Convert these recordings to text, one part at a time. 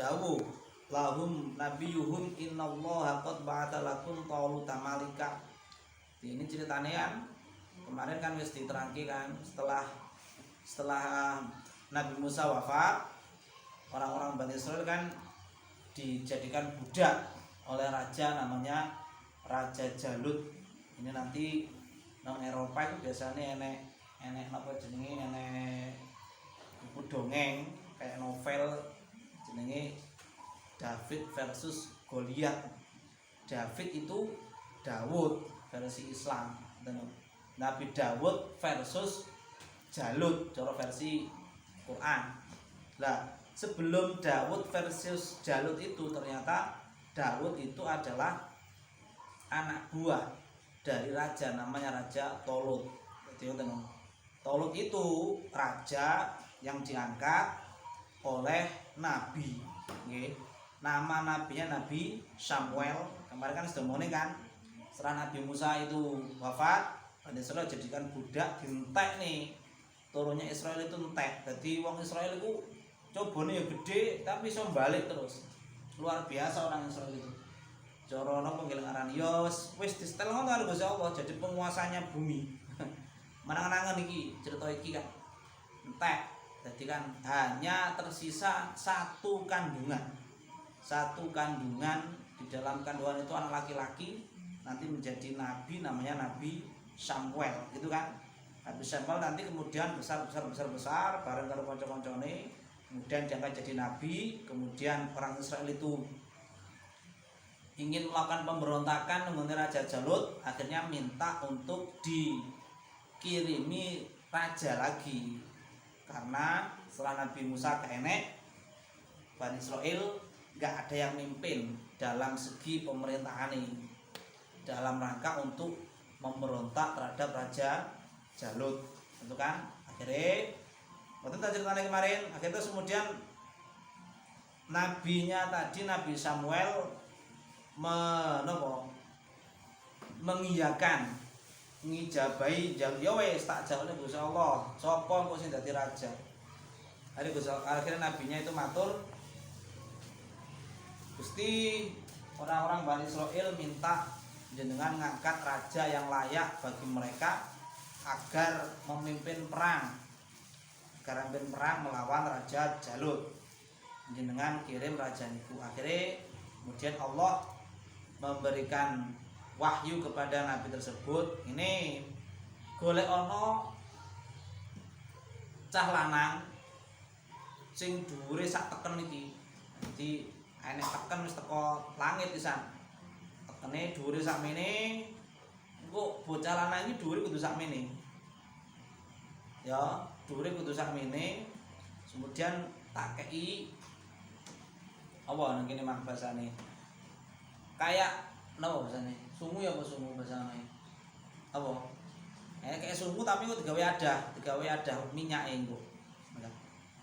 dawuh lahum nabiyuhum innallaha qad ba'atsa lakum taluta malika. Ini ceritanya kan kemarin kan wis diterangke kan setelah Nabi Musa wafat, orang-orang Bani Israil kan dijadikan budak oleh raja namanya Raja Jalut. Ini nanti nang Eropa itu biasanya enek apa jenenge, enek buku dongeng kayak novel jenenge David versus Goliat. David itu Daud versi Islam, Nabi Daud versus Jalut cara versi Quran. Nah, sebelum Daud versus Jalut itu ternyata Daud itu adalah anak buah dari raja namanya Raja Tolut. Jadi Tolut itu raja yang diangkat oleh nabi. Nama nabinya Nabi Samuel. Kemarin kan sudah ngomongin kan, setelah Nabi Musa itu wafat, Bani Israil jadikan budak, dientek nih. Turunnya Israel itu entek. Jadi wong Israel itu cobone ya gede tapi iso balik terus. Luar biasa orang Israel itu. Cara napa ngelengaran yo wis distel ngono karo Gusti Allah, jadi penguasanya bumi. Menang-menangan iki cerita iki kan entek. Jadi kan hanya tersisa satu kandungan di dalam kandungan itu anak laki-laki nanti menjadi nabi namanya Nabi Samuel gitu kan. Nabi Samuel nanti kemudian besar bareng karo kanca-kancane, kemudian diangkat jadi nabi. Kemudian orang Israel itu ingin melakukan pemberontakan mengenai Raja Jalut, akhirnya minta untuk dikirimi raja lagi. Karena setelah Nabi Musa keenek, Bani Israil gak ada yang mimpin dalam segi pemerintahan ini, dalam rangka untuk memberontak terhadap Raja Jalut. Itu kan akhirnya waktu kita ceritanya kemarin, akhirnya terus kemudian nabinya tadi Nabi Samuel mengiyakan ngijabahi ya wis tak jawabne Gusti Allah, sapa kok sing dadi raja. Akhirnya nabinya itu matur, Gusti, orang-orang Bani Israil minta jenengan ngangkat raja yang layak bagi mereka agar memimpin perang melawan Raja Jalut. Jenengan kirim raja niku. Akhirnya kemudian Allah memberikan wahyu kepada nabi tersebut, ini golek ana cah lanang sing dhuwure sak teken iki. Jadi enek teken wis teko langit pisan. Tekene dhuwure sakmene. Engko bocah lanang iki dhuwure kudu sakmene. Ya, dhuwure kudu sakmene. Kemudian tak kei apa nang kene mang basane. Kayak napa basane? Sungu ya apa sungu basane? Apa? Kayak sungu tapi kok digawe ada minyake engko.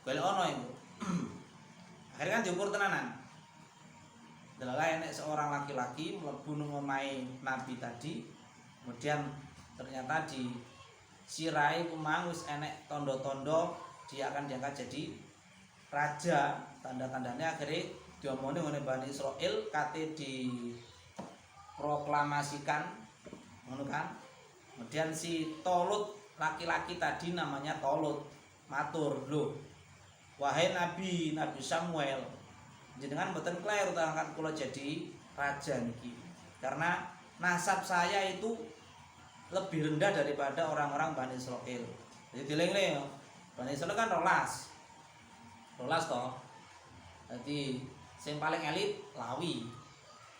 Golek ana engko. Akhirnya kan diukur tenanan. Delala enek seorang laki-laki mlebu nang omahe nabi tadi, kemudian ternyata di sirai kumang wis enek tondo-tondo dia akan diangkat jadi raja. Tanda-tandanya akhirnya diomongin oleh Bani Israil, kate diproklamasikan ngono kan. Kemudian si Tolut laki-laki tadi namanya Tolut matur, "Lho, wahai Nabi Samuel, jenengan mboten kleru angkat kula jadi raja niki. Karena nasab saya itu lebih rendah daripada orang-orang Bani Israil." Jadi dileng-leng Bani Israil kan rolas toh. Jadi yang paling elit Lawi.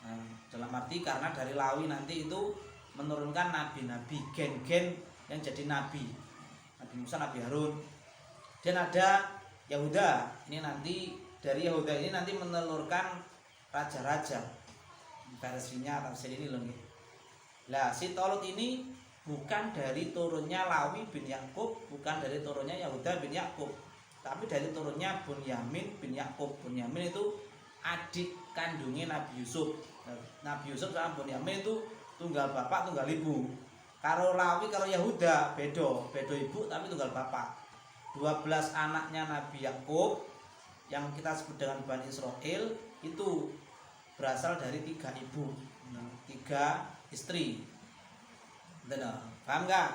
Nah, dalam arti karena dari Lawi nanti itu menurunkan nabi-nabi, gen-gen yang jadi nabi. Nabi Musa, Nabi Harun. Dan ada Yahuda. Ini nanti dari Yahuda ini nanti menelurkan raja-raja. Versinya tafsir ini loh. Lah si Tolut ini bukan dari turunnya Lawi bin Yakub, bukan dari turunnya Yahuda bin Yakub, tapi dari turunnya Bunyamin bin Yakub. Bunyamin itu adik kandungnya Nabi Yusuf. Nabi Yusuf sama Bunyamin itu tunggal bapak tunggal ibu. Karo Lawi karo Yahuda bedo ibu tapi tunggal bapak. 12 anaknya Nabi Yakub yang kita sebut dengan Bani Israel itu berasal dari 3 ibu, 3 istri. Benar, paham nggak?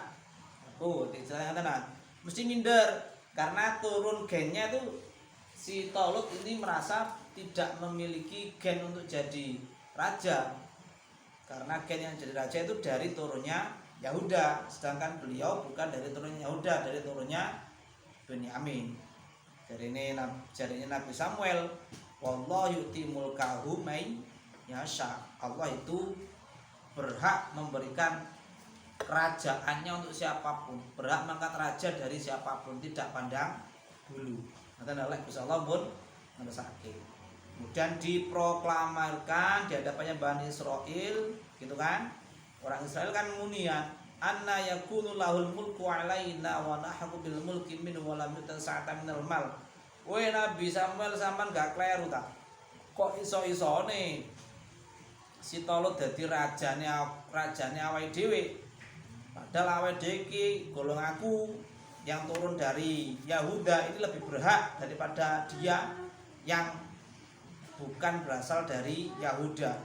Istilahnya tenan. Mesti minder karena turun gennya itu si Tolut ini merasa tidak memiliki gen untuk jadi raja. Karena gen yang jadi raja itu dari turunnya Yahuda, sedangkan beliau bukan dari turunnya Yahuda, dari turunnya Benyamin. Jadi ini Nabi Samuel, wallahu yu'ti mulkahu may yasha. Allah itu berhak memberikan kerajaannya untuk siapapun, berhak mengangkat raja dari siapapun, tidak pandang bulu. Nanti Allah Gusti Allah pun ngersake. Kemudian diproklamirkan di hadapannya Bani Israel, gitu kan? Orang Israel kan munian, anna yakunu lahul mulku alaina wa nahqu bil mulki min wa lam yutasa'ata minal mal. Woi Nabi Samuel sampean gak kleru ta? Kok iso-isone si Tolut dadi rajane awake dhewe? Padahal awake dhewe iki golonganku yang turun dari Yahuda ini lebih berhak daripada dia yang bukan berasal dari Yahuda.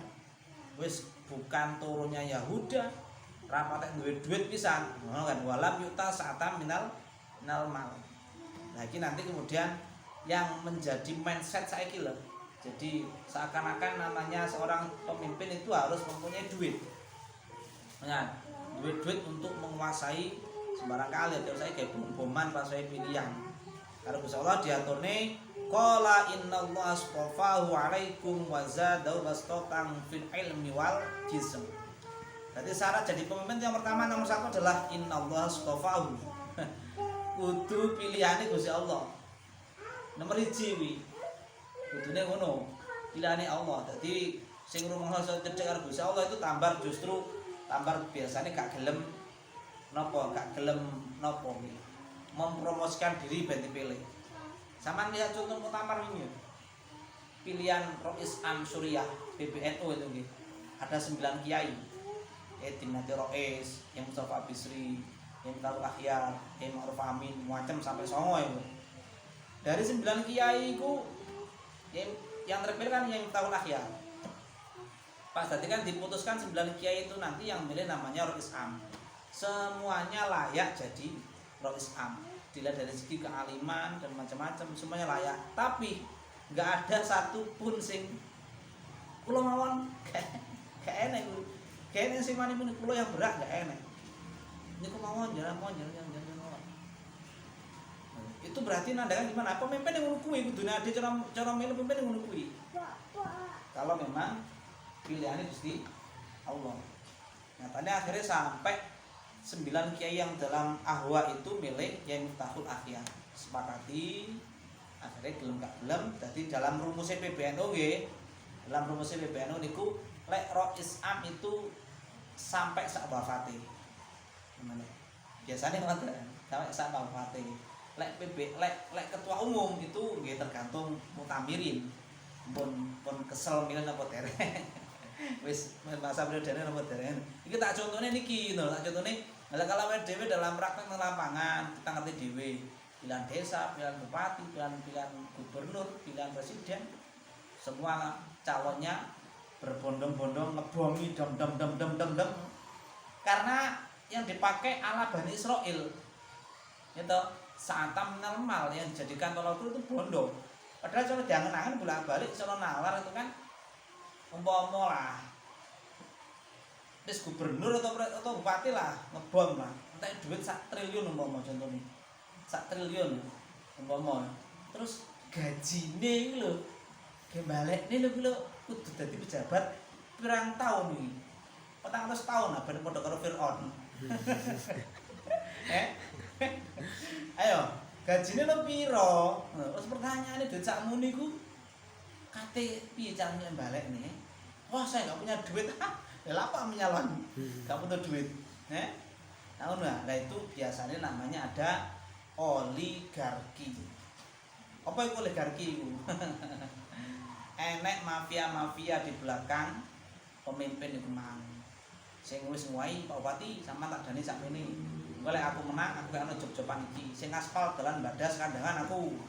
Wis bukan turunnya Yahuda, rapatek duwe duit pisan, ngono kan, walam yuta sa'ata minal mal. Nah, ini nanti kemudian yang menjadi mindset saiki lho. Jadi seakan-akan namanya seorang pemimpin itu harus mempunyai duit. Nah, duit untuk menguasai sembarang kali. Terus saya kayak bom-boman pas saya pilihan. Karena Gusti Allah diaturne qala innallaha astafahu alaikum wa zadahu bastatan fil ilmi wal jism. Jadi syarat jadi pemimpin yang pertama nomor 1 adalah innallaha astafahu. Kudu pilihane Gusti Allah. Nomor 1 kuwi. Kudune ngono. Pilihane Allah. Jadi sing rumangsa cedhek karo Gusti Allah itu tambah biasanya gak gelem iki. Mempromosikan diri ben dipilih. Saman lihat contoh muktamar ini. Pilihan Rois Am Suriah PBNU itu nggih. Ada 9 kiai. Dinati Rois, yang Mustafa Bisri, yang Tarul Akhyar, yang Ma'ruf Amin, macam sampai 9 itu. Dari 9 kiai itu yang terpilih kan yang Tarul Akhyar. Pas tadi kan diputuskan 9 kiai itu nanti yang milih namanya Rois Am. Semuanya layak jadi Rois Am. Dilihat dari segi kealiman dan macam-macam semuanya layak, tapi nggak ada satupun sing kulo mawon gak enak sing mani muni kulo yang berat gak enak niku mawon jalan. Itu berarti nandakan gimana pemimpin yang ngono kuwi kudune ade cara milih pemimpin yang ngono kuwi. Kalau memang pilihannya Gusti Allah. Nyatanya akhirnya sampai 9 kiai yang dalam ahwa itu milih yang Miftahul Akhyar. Sepakati akhirnya gelem gak gelem. Jadi dalam rumusnya PBNU nggih, dalam rumusnya PBNU niku lek Rois Am itu sampai sak wafate. Gimana? Biasanya ngoten, sampai sak wafate. Lek ketua umum itu nggih tergantung mutamirin. Pun kesel milih napa derek. Wis masa periodenya nomor dereng. Iki tak contone niki lho, tak contone lha kalau dhewe dalam praktek nang lapangan, kita ngerti dhewe. Pilihan desa, pilihan bupati, pilihan gubernur, pilihan presiden. Semua calonnya berbondong-bondong ngebomi dom. Karena yang dipakai ala Bani Israel. Itu sa'atam minal mal yang dijadikan tolak ukur itu bondo. Padahal kalau diangen-angen bolak-balik sono nalar itu kan umpama lah wis gubernur atau bupati lah ngebom lah entek duit 1 triliun umpama contohnya 1 triliun umpama terus gajine iki lho gembalekne lho kudu dadi pejabat pirang tahun iki 400 tahun lah ben padha karo Firaun. Ayo gajine lho piro terus pertanyaane duit sakmene iku kate piye carane balekne? Wah, saya enggak punya duit. Ya apa menyalon? Enggak punya duit. Nah, itu biasanya namanya ada oligarki. Apa itu oligarki itu? Enek mafia-mafia di belakang pemimpin iku mang. Sing wis nguwai Pak Bupati sama tak dani sakmene. Engko lek aku menang, aku kaya ono job-joban iki. Sing aspal dalan badas kandangan aku.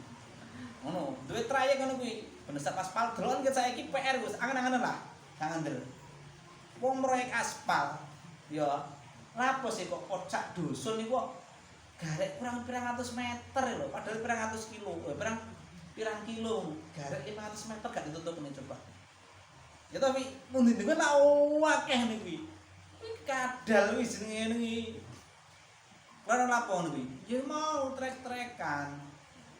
Ngono, duwe trayek ngono kuwi. Ben sak aspal delon ket saiki PR Gus, angen-angen lah. Sangen ndel. Wong proyek aspal ya lapo sih kok kocak dusun niku kok garek kurang pirang atus meter lho, padahal pirang atus kilo, pirang kilo, garek 500 meter gak ditutup nih coba. Ya tapi mundi niku lak akeh niku. Kuwi kadal wis jenenge iki. Ora lapo niku. Ya mau trek-trekan.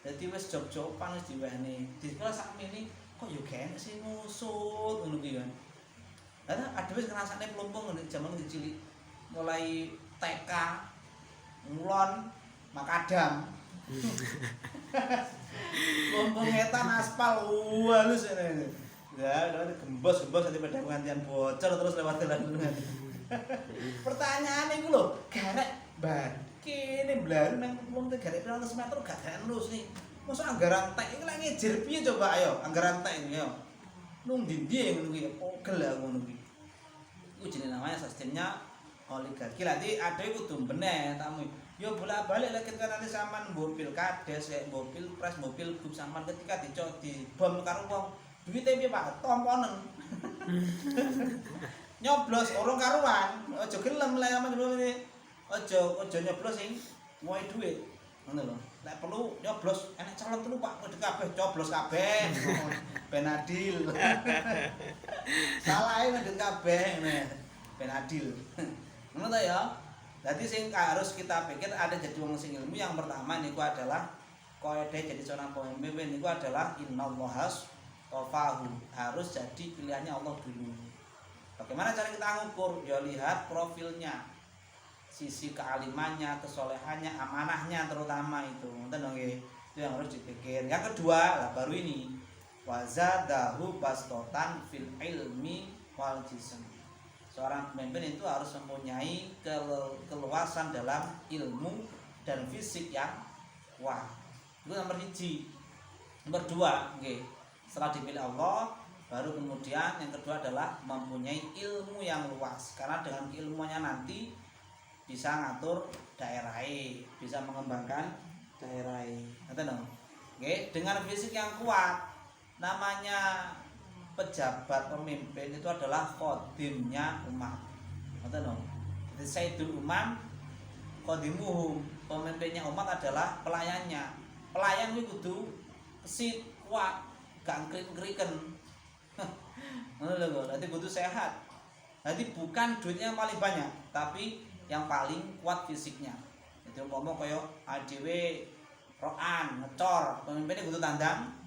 Dadi wis job-joban wis diwehne. Di sekolah sakmene kok yo gak enek sing ngusut ngono kuwi kan. Lah ada wis ngrasakne plumpung nek jaman cilik. Mulai TK, mulon, makadam. Plumpung etan aspal halus ngene. Ya, udah gembos-gembos nanti pada pengantian bocor terus lewat jalan. Pertanyaan iku lho, garek ban kene blaru nang wong te garek 100 meter gak terus nih. Mosok anggaran tek iki lek ngejer piye coba ayo, anggaran tek iki yo. Nung ndi ngono kuwi, pogel lah ngono kuwi. Iku jenenge namanya sistemnya oligarki. Nanti ada kudu bener tamu. Yo bolak-balik lek nanti sampean mobil kades, mobil pres, mobil grup sampean ketika dicok di bom karo wong duwite piye Pak? Tomponen. Nyoblos urung karuan, aja gelem lek sampean ngene. Aja nyoblos sing ngoe dhuwit. Ngono lho. Lek perlu nyoblos enek calon telu Pak, kudu kabeh coblos kabeh. Ben adil. Salahe ndek kabeh ngene. Ben adil. Ngono ta ya. Jadi sing harus kita pikir ada jadi wong sing ilmu yang pertama niku adalah kaidah jadi seorang pemimpin niku adalah innallaha tofahu, harus jadi pilihannya Allah dulu. Bagaimana cara kita ngukur? Ya lihat profilnya, sisi kealimannya, kesolehannya, amanahnya terutama itu. Itu yang harus dipikir. Yang kedua lah baru ini wazadahu bastotan fil ilmi wal jism. Seorang pemimpin itu harus mempunyai keluasan dalam ilmu dan fisik yang kuat. Itu nomor 1. Nomor 2, okay. Setelah dipilih Allah, baru kemudian yang kedua adalah mempunyai ilmu yang luas. Karena dengan ilmunya nanti bisa ngatur daerah, bisa mengembangkan daerah. Okay. Dengan fisik yang kuat, namanya pejabat pemimpin itu adalah khodimnya umat. Jadi Sayyidul Umam khodimuhum, pemimpinnya umat adalah pelayannya. Pelayan itu kudu kesit, kuat, gak ngkrik-ngkriken. Ngono lho, nanti kudu sehat. Nanti bukan duitnya yang paling banyak, tapi yang paling kuat fisiknya. Jadi umpama kaya ADW roan, ngecor, pemimpinnya kudu tandang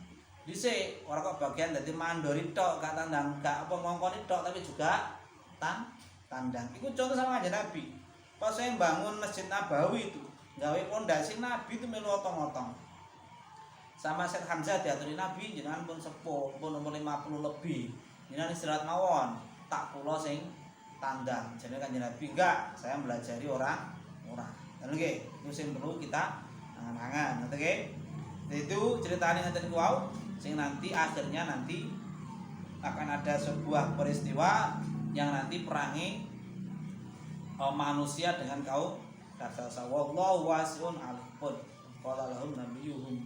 dhisik, ora kok bagian dadi mandori tok, gak tandang, gak apa ngongkoni tok tapi juga tandang. Iku contoh sama aja Nabi. Pas saya bangun Masjid Nabawi itu, gawe pondasi Nabi itu melu otong-otong. Sama Syekh Hamzah diaturi Nabi jenengan pun sepuh, pun umur 50 lebih. Jenengan istirahat mawon, tak kula sing tandang. Jadi kan Nabi enggak, saya belajari orang. Dan nggih, itu sing perlu kita angan-angan, nggih. Itu ceritanya ngeten ku wau, sing nanti akhirnya nanti akan ada sebuah peristiwa yang nanti perangi manusia dengan kaum raksasa. Wallahu wasi'un alim. Qala lahum nabiyuhum